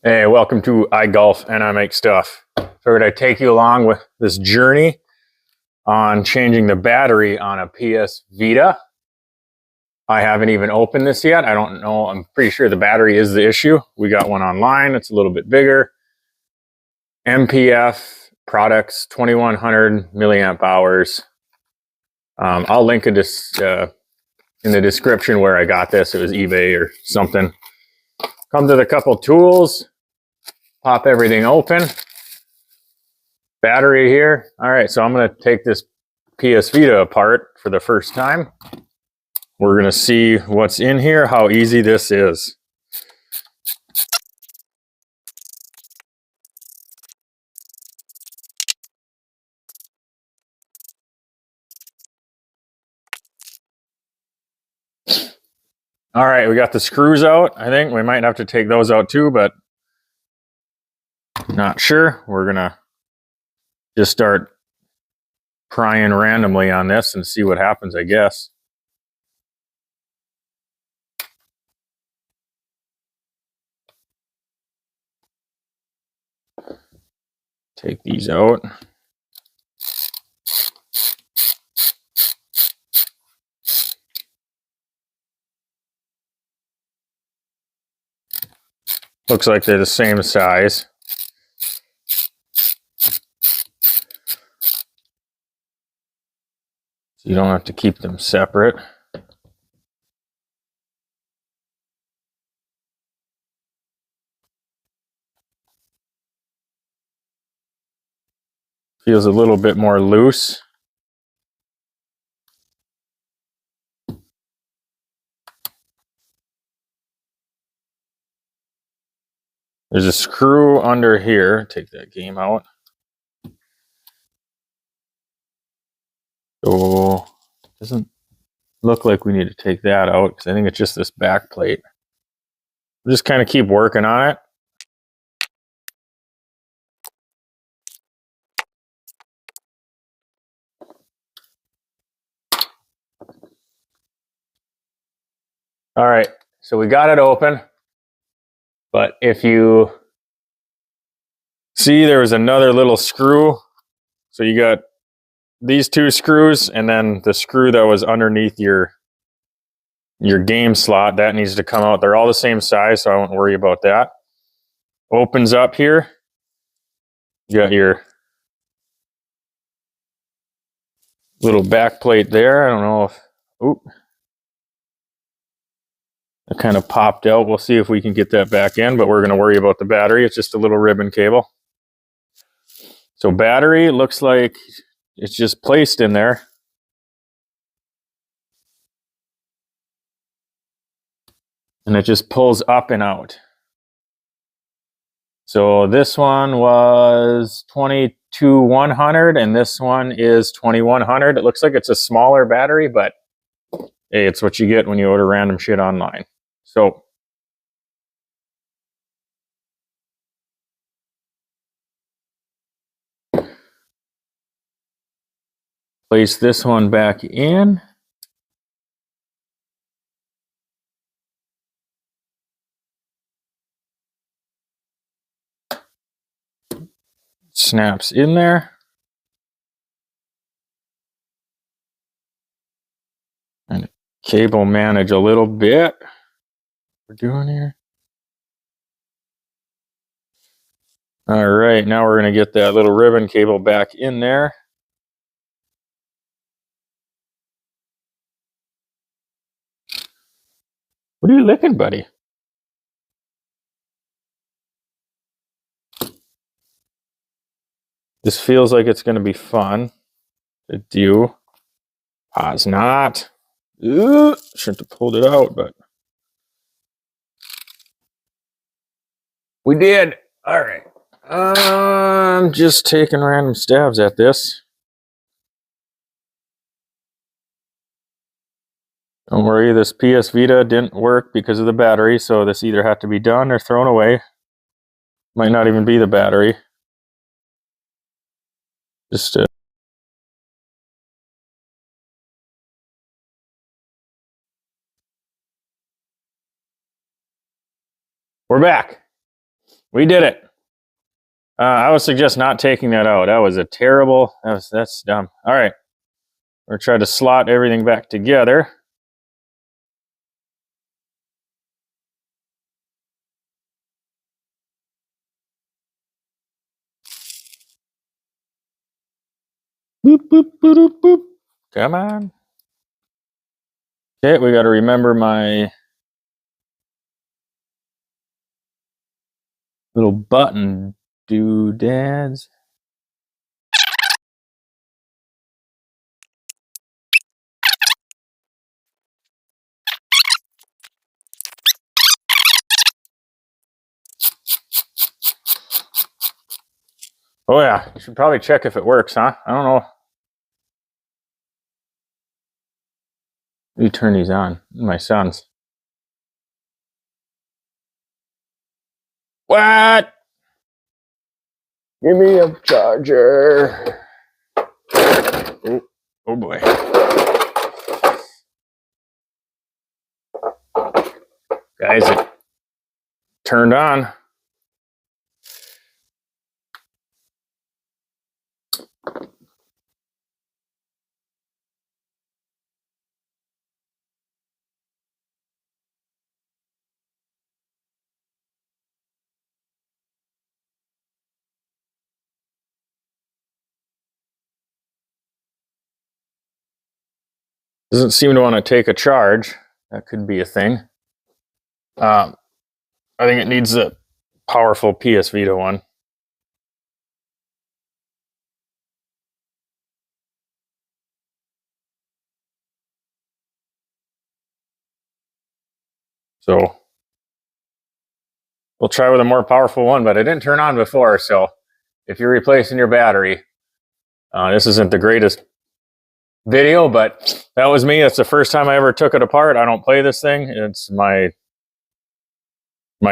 Hey, welcome to I Golf and I Make Stuff. Figured I'd take you along with this journey on changing the battery on a PSVITA. I haven't even opened this yet. I don't know. I'm pretty sure the battery is the issue. We got one online. It's a little bit bigger. MPF products, 2100 milliamp hours. I'll link it in the description where I got this. It was eBay or something. Comes with a couple tools. Pop everything open. Battery here. All right, so I'm going to take this PSVITA apart for the first time. We're going to see what's in here, how easy this is. All right, we got the screws out. I think we might have to take those out too, but not sure. We're going to just start prying randomly on this and see what happens, I guess. Take these out. Looks like they're the same size. So you don't have to keep them separate. Feels a little bit more loose. There's a screw under here. Take that game out. So it doesn't look like we need to take that out because I think it's just this back plate. We'll just kind of keep working on it. All right, so we got it open. But if you see, there was another little screw. So you got these two screws and then the screw that was underneath your game slot, that needs to come out. They're all the same size, so I won't worry about that. Opens up here. You got your little back plate there. I don't know if, oop, it kind of popped out. We'll see if we can get that back in, but we're going to worry about the battery. It's just a little ribbon cable. So battery looks like it's just placed in there. And it just pulls up and out. So this one was 22,100 and this one is 2,100. It looks like it's a smaller battery, but hey, it's what you get when you order random shit online. So place this one back in. Snaps in there. And cable manage a little bit. What we're doing here. All right, now we're going to get that little ribbon cable back in there. What are you licking, buddy? This feels like it's going to be fun to do. It's not. Shouldn't have pulled it out, but we did. All right. I'm just taking random stabs at this. Don't worry, this PSVITA didn't work because of the battery, so this either had to be done or thrown away. Might not even be the battery. Just we're back. We did it. I would suggest not taking that out. That was a terrible, that's dumb. All right. We're trying to slot everything back together. Boop, boop, boop, boop, boop. Come on. Okay, we got to remember my little button doodads. Oh yeah, you should probably check if it works, huh? I don't know. Let me turn these on. My son's. What? Give me a charger. Oh boy. Guys, it turned on. Doesn't seem to want to take a charge. That could be a thing. I think it needs a powerful PSVITA one. So we'll try with a more powerful one, but it didn't turn on before. So if you're replacing your battery, this isn't the greatest video, but that was me. That's the first time I ever took it apart. I don't play this thing. It's my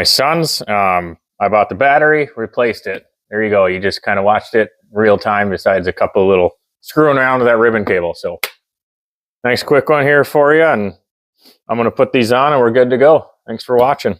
son's. I bought the battery, replaced it. There you go. You just kind of watched it real time, besides a couple of little screwing around with that ribbon cable. So nice quick one here for you, and I'm going to put these on and we're good to go. Thanks for watching.